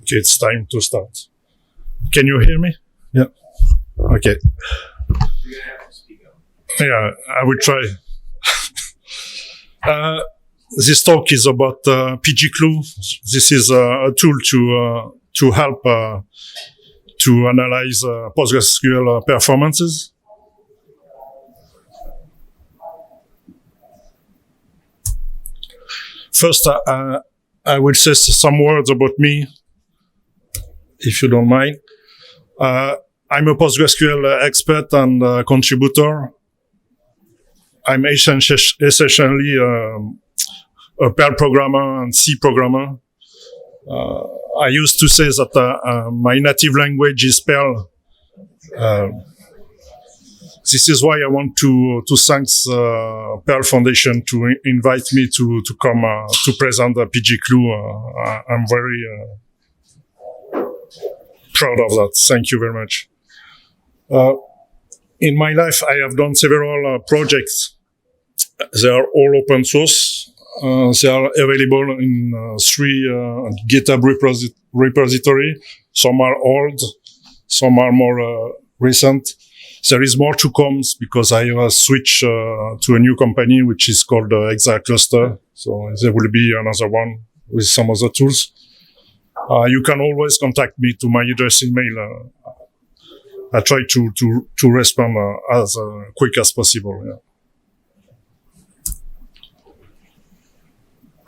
Okay, it's time to start. Can you hear me? Yeah. Okay. Yeah, I will try. This talk is about pgCluu. This is a tool to help to analyze PostgreSQL performances. First, I will say some words about me, if you don't mind. I'm a PostgreSQL expert and contributor. I'm essentially a Perl programmer and C programmer. I used to say that my native language is Perl. This is why I want to thank Perl Foundation to invite me to come to present the pgCluu. I'm very proud of that. Thank you very much. In my life, I have done several projects. They are all open source. They are available in 3 GitHub repository. Some are old, some are more recent. There is more to come because I have switched to a new company which is called ExaCluster. So there will be another one with some other tools. You can always contact me to my address email. I try to respond as quick as possible. Yeah.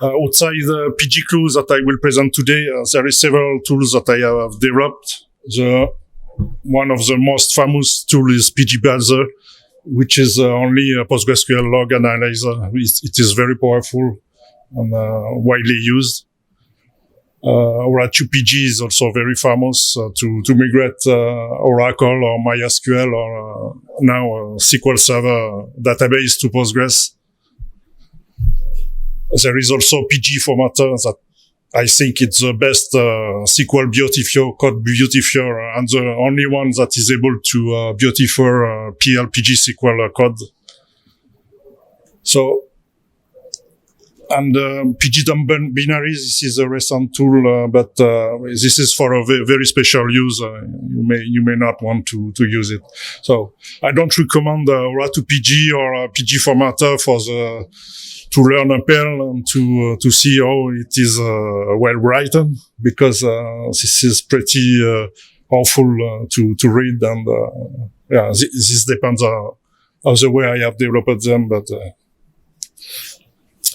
Outside the pgCluu that I will present today, there is several tools that I have developed. One of the most famous tools is pgBouncer, which is only a PostgreSQL log analyzer. It is very powerful and widely used. Raku PG is also very famous to migrate Oracle or MySQL or now SQL Server database to Postgres. There is also pg formatter that I think it's the best SQL beautifier, code beautifier, and the only one that is able to beautify PL pgSQL code. So, and pgBouncer, this is a recent tool, but this is for a very special use. You may not want to use it. So I don't recommend Raku PG or pg formatter to learn a Perl and to see how it is well written, because this is pretty awful to read, and yeah, this depends on the way I have developed them. But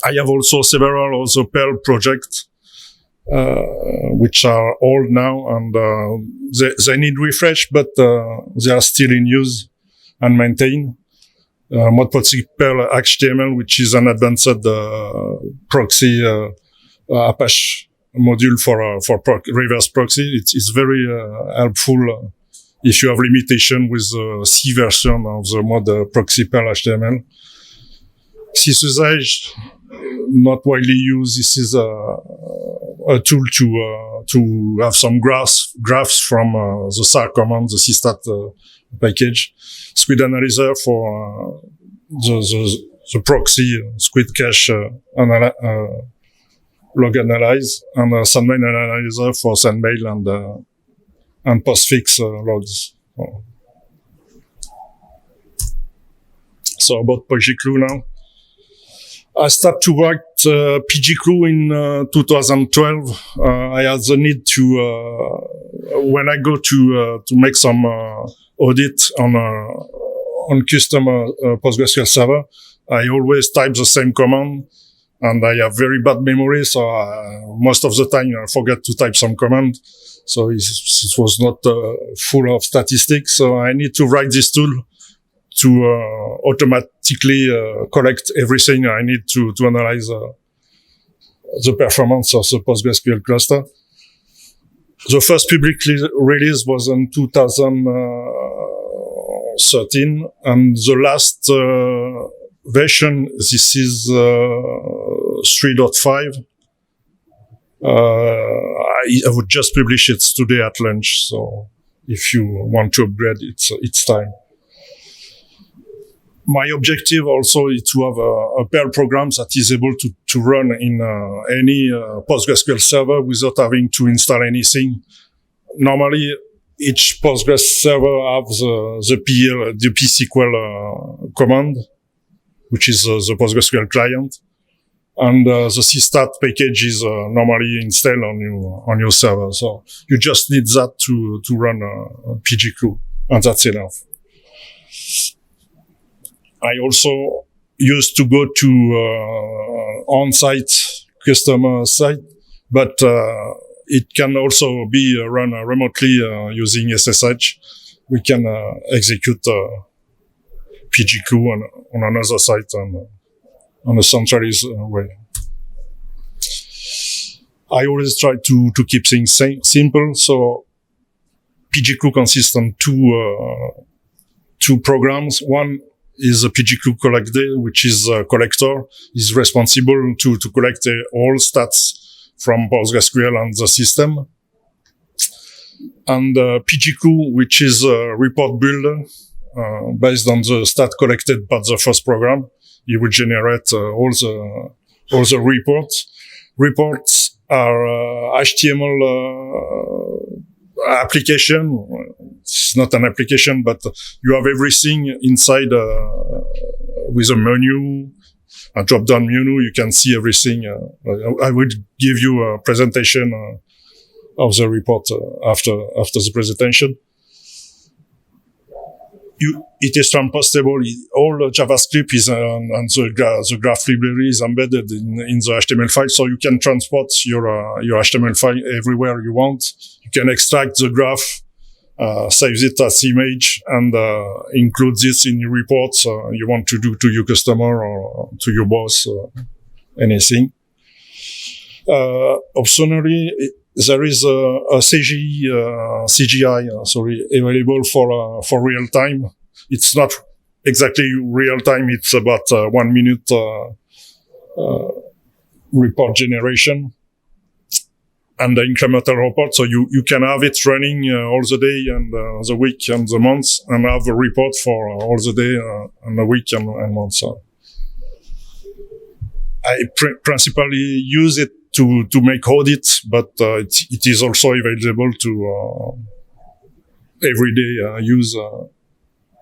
I have also several other Perl projects which are old now, and they need refresh, but they are still in use and maintained. Modproxy Perl HTML, which is an advanced proxy Apache module for reverse proxy. It's very helpful if you have limitation with the C version of the Modproxy Perl HTML. Sysstat, not widely used. This is a tool to have some graphs from the SAR command, the Sysstat package. Squid Analyzer for the proxy squid cache log analyze, and SendMail Analyzer for SendMail and postfix logs. So about pgCluu now. I started to write pgCluu in 2012. I had the need to when I go to make some audit on custom PostgreSQL server, I always type the same command, and I have very bad memory, so most of the time I forget to type some command. So it was not full of statistics. So I need to write this tool to automatically collect everything I need to analyze the performance of the PostgreSQL cluster. The first public release was in 2013, and the last version, this is 3.5. I would just publish it today at lunch, so if you want to upgrade, it's time. My objective also is to have a Perl program that is able to run in any PostgreSQL server without having to install anything. Normally, each Postgres server has the pgSQL command, which is the PostgreSQL client, and the Sysstat package is normally installed on your server. So you just need that to run pgCluu, and that's enough. I also used to go to on-site customer site, but it can also be run remotely using SSH. We can execute pgCluu on another site and on a centralized way. I always try to keep things simple. So pgCluu consists on two programs. One is a pgCluu collector, which is a collector, is responsible to collect all stats from PostgreSQL and the system. And pgCluu, which is a report builder, based on the stat collected by the first program. It will generate all the reports. Reports are HTML application. It's not an application, but you have everything inside with a menu, a drop-down menu. You can see everything. I will give you a presentation of the report after the presentation. It is compostable. All the JavaScript is and the graph library is embedded in the HTML file, so you can transport your HTML file everywhere you want. You can extract the graph, save it as image, and include this in your reports you want to do to your customer or to your boss, anything. Optionally, there is a CGI available for real time. It's not exactly real time. It's about 1 minute report generation and the incremental report. So you can have it running all the day and the week and the month, and have a report for all the day and the week and month. So I principally use it to make audits, but it is also available to every day use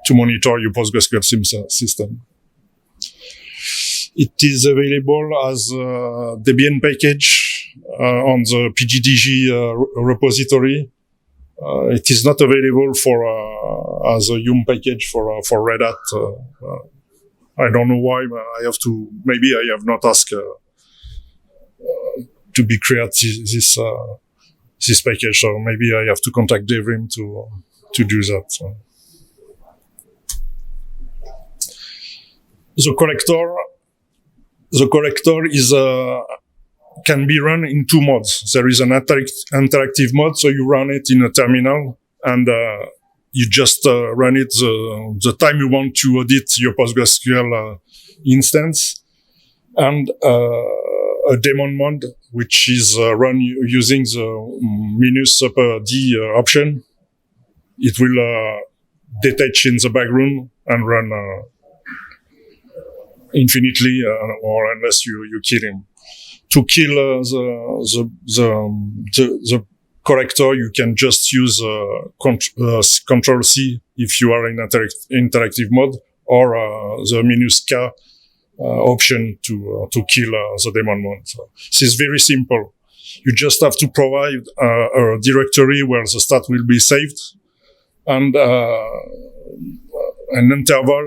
to monitor your PostgreSQL system. It is available as a Debian package on the pgDG repository. It is not available for as a Yum package for Red Hat. I don't know why. Maybe I have not asked to be create this package, so maybe I have to contact Devrim to do that. So. The collector is can be run in two modes. There is an interactive mode, so you run it in a terminal, and you just run it the time you want to audit your PostgreSQL instance, and a daemon mode, which is run using the -d option. It will detach in the background and run infinitely, or unless you kill him. To kill the corrector, you can just use Control-C if you are in interactive mode, or the -k option to kill the daemon mode. So this is very simple. You just have to provide a directory where the stat will be saved, and an interval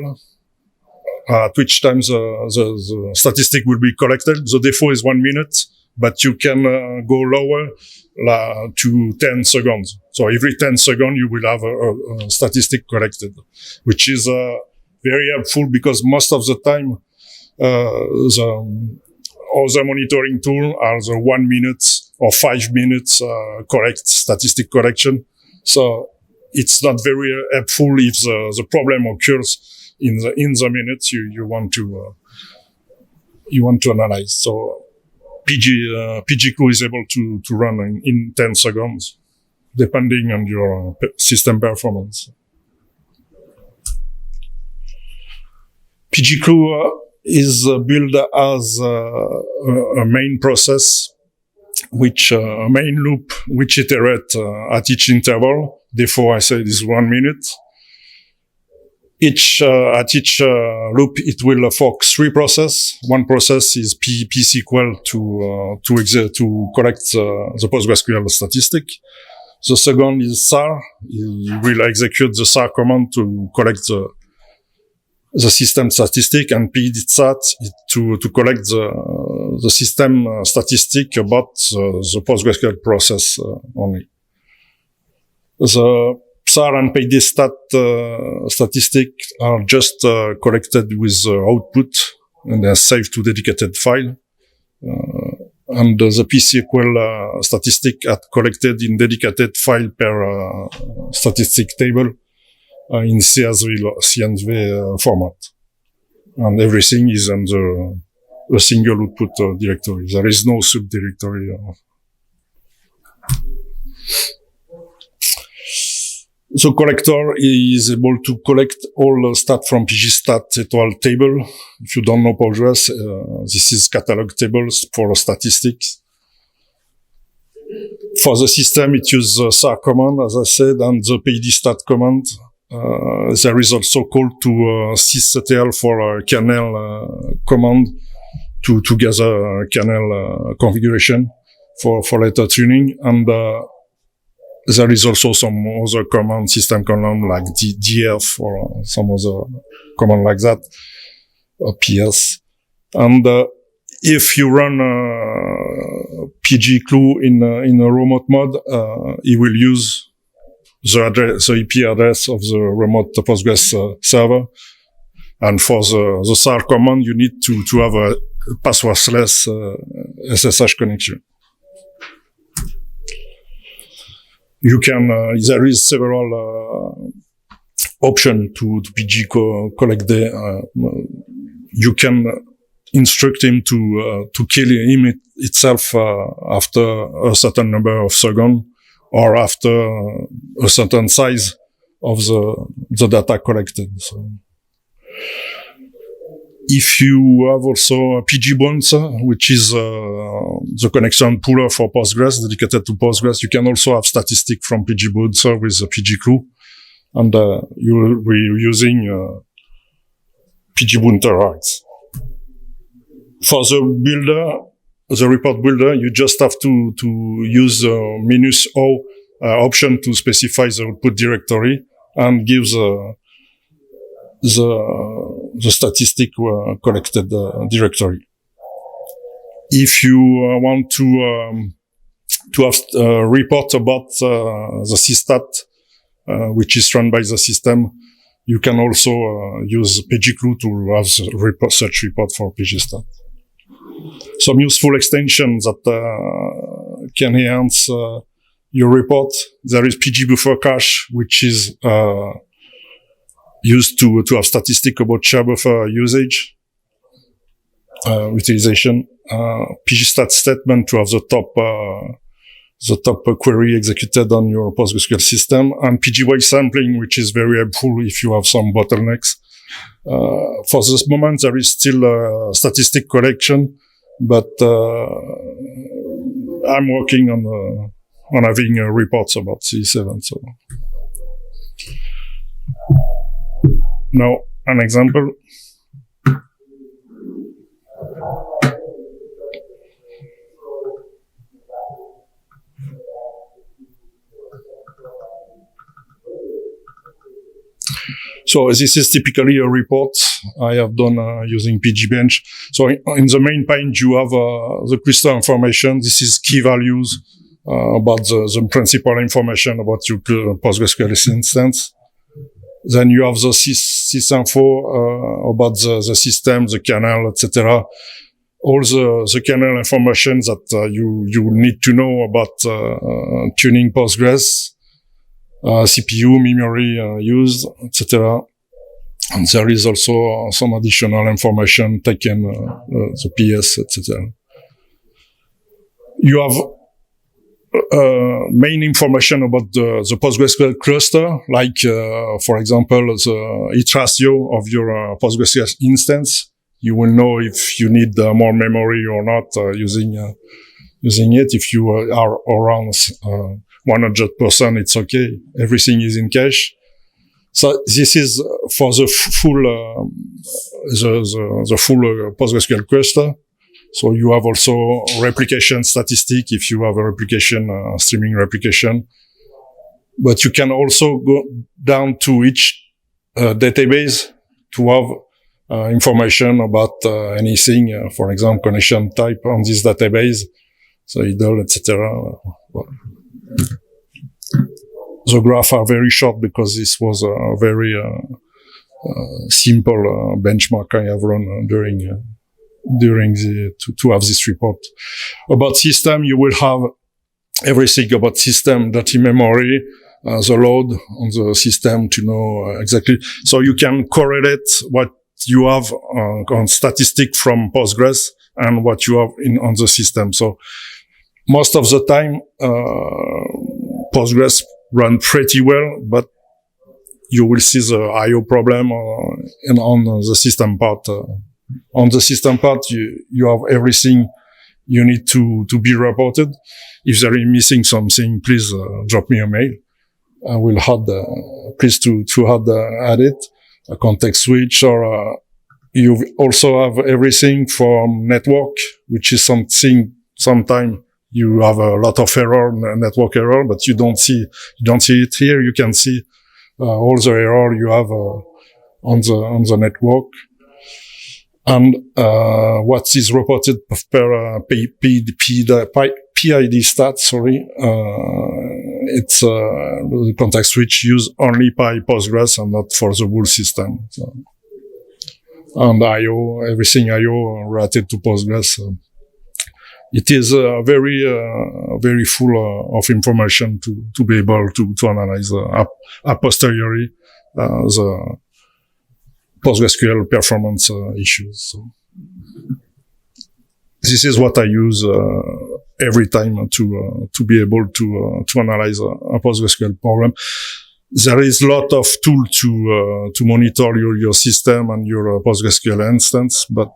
at which time the statistic will be collected. The default is 1 minute, but you can go lower to 10 seconds. So every 10 seconds you will have a statistic collected, which is very helpful, because most of the time the other monitoring tool are the 1 minute or 5 minutes correct statistic collection. So it's not very helpful if the problem occurs in the minutes you want to analyze. So pgCluu is able to run in 10 seconds, depending on your system performance. pgCluu is built as a main process, which a main loop which iterate at each interval. Therefore, I say this 1 minute. At each loop, it will fork 3 processes. One process is pgSQL to collect the PostgreSQL statistic. The second is SAR. It will execute the SAR command to collect the system statistic, and pgStat to collect the system statistic about the PostgreSQL process only. The SAR and pgStat statistics are just collected with output, and they are saved to dedicated file. And the pgSQL statistic are collected in dedicated file per statistic table in CSV format. And everything is under a single output directory. There is no subdirectory. The collector is able to collect all stat from pgStat étoile table. If you don't know Postgres, this is catalog tables for statistics. For the system, it uses the SAR command, as I said, and the pgStat command. There is also call to Sysstat for kernel command to gather kernel configuration for later tuning. And there is also some other command, system command like df or some other command like that, or ps. And if you run pgCluu in a remote mode, it will use the IP address of the remote Postgres server. And for the SAR command, you need to have a passwordless SSH connection. You can, there is several options to pgCollect there. You can instruct him to kill him itself after a certain number of seconds or after a certain size of the data collected. So, if you have also a pgBouncer, which is the connection pooler for Postgres, dedicated to Postgres, you can also have statistics from pgBouncer with the pgCluu, and you will be using pgBouncer rights. For the builder, the report builder, you just have to use the -o option to specify the output directory and give the statistic collected directory. If you want to have a report about the Sysstat, which is run by the system, you can also use pgCluu to have the such report for pgStat. Some useful extensions that can enhance your report. There is pgBuffer cache, which is used to have statistics about share buffer usage, utilization. pgStat statement to have the top query executed on your PostgreSQL system, and pgWave sampling, which is very helpful if you have some bottlenecks. For this moment, there is still statistic collection, but I'm working on having reports about C7. So now an example. So this is typically a report I have done using pgBench. So in the main page, you have the cluster information. This is key values about the principal information about your PostgreSQL instance. Then you have the sysinfo about the system, the kernel, etc. All the kernel information that you need to know about tuning Postgres. CPU, memory used, etc. And there is also some additional information taken, the PS, etc. You have main information about the PostgreSQL cluster, like, for example, the hit ratio of your PostgreSQL instance. You will know if you need more memory or not using it. If you are around 100%, it's okay. Everything is in cache. So this is for the full the full PostgreSQL cluster. So you have also replication statistic if you have a replication, streaming replication. But you can also go down to each database to have information about anything, for example, connection type on this database, so idle, etc. Well, the graphs are very short because this was a very simple benchmark I have run during to have this report. About system, you will have everything about system, dirty memory, the load on the system to know exactly. So you can correlate what you have on statistic from Postgres and what you have on the system. So most of the time, Postgres run pretty well, but you will see the I/O problem on the system part. On the system part, you have everything you need to be reported. If there is missing something, please drop me a mail. I will please to add it, a context switch, or you also have everything from network, which is something sometime you have a lot of error, network error, but you don't see it here. You can see all the error you have on the network. And what is reported per PID stat, it's the context switch use only by Postgres and not for the whole system. So, and I/O, everything I/O related to Postgres. It is very full of information to be able to analyze a posteriori the PostgreSQL performance issues. So this is what I use every time to be able to analyze a PostgreSQL problem. There is a lot of tools to monitor your system and your PostgreSQL instance, but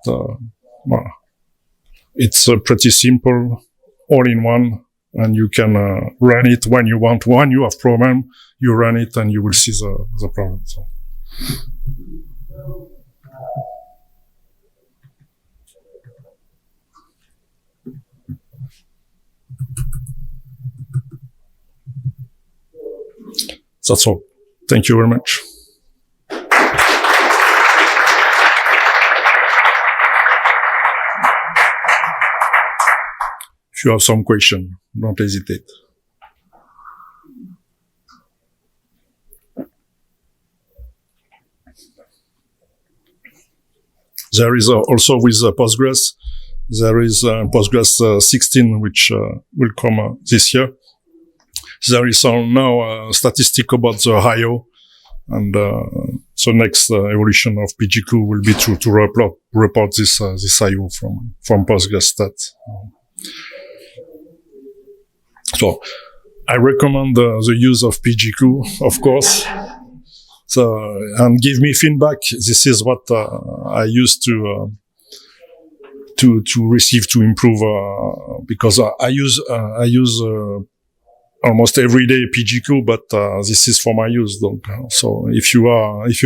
well, it's pretty simple, all in one, and you can run it when you want. When you have problem, you run it and you will see the problem. So. That's all. Thank you very much. If you have some question, don't hesitate. There is also with Postgres, there is Postgres 16, which will come this year. There is now a statistic about the I/O, and so next evolution of pgCluu will be to report this I/O from Sysstat. So I recommend the use of pgCluu, of course. So and give me feedback. This is what I used to receive to improve because I use almost every day pgCluu, but this is for my use. So if you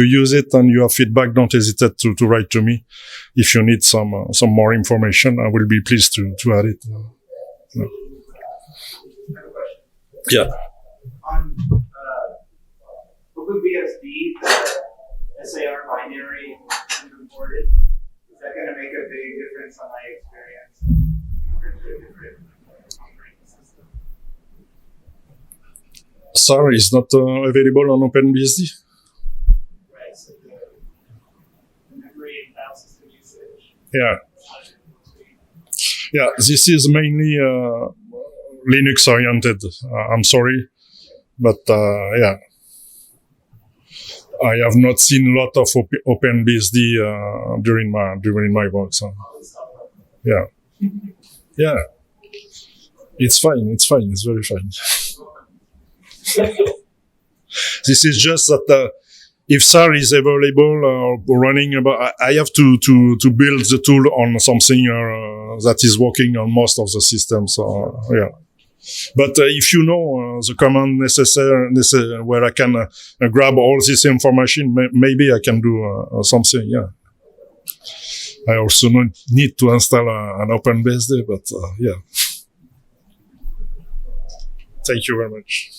use it and you have feedback, don't hesitate to write to me. If you need some more information, I will be pleased to add it. Yeah. On OpenBSD, SAR binary imported, is that going to make a big difference on my experience compared to a different operating system? SAR is not available on OpenBSD. Right, so the memory and file system usage. Yeah. Yeah, this is mainly Linux oriented. I'm sorry, but yeah, I have not seen a lot of OpenBSD during my work. So yeah, yeah, it's fine. It's very fine. This is just that if SAR is available or running, I have to build the tool on something that is working on most of the systems. Yeah. But if you know the command necessary where I can grab all this information, maybe I can do something. Yeah. I also need to install an OpenBSD, but yeah. Thank you very much.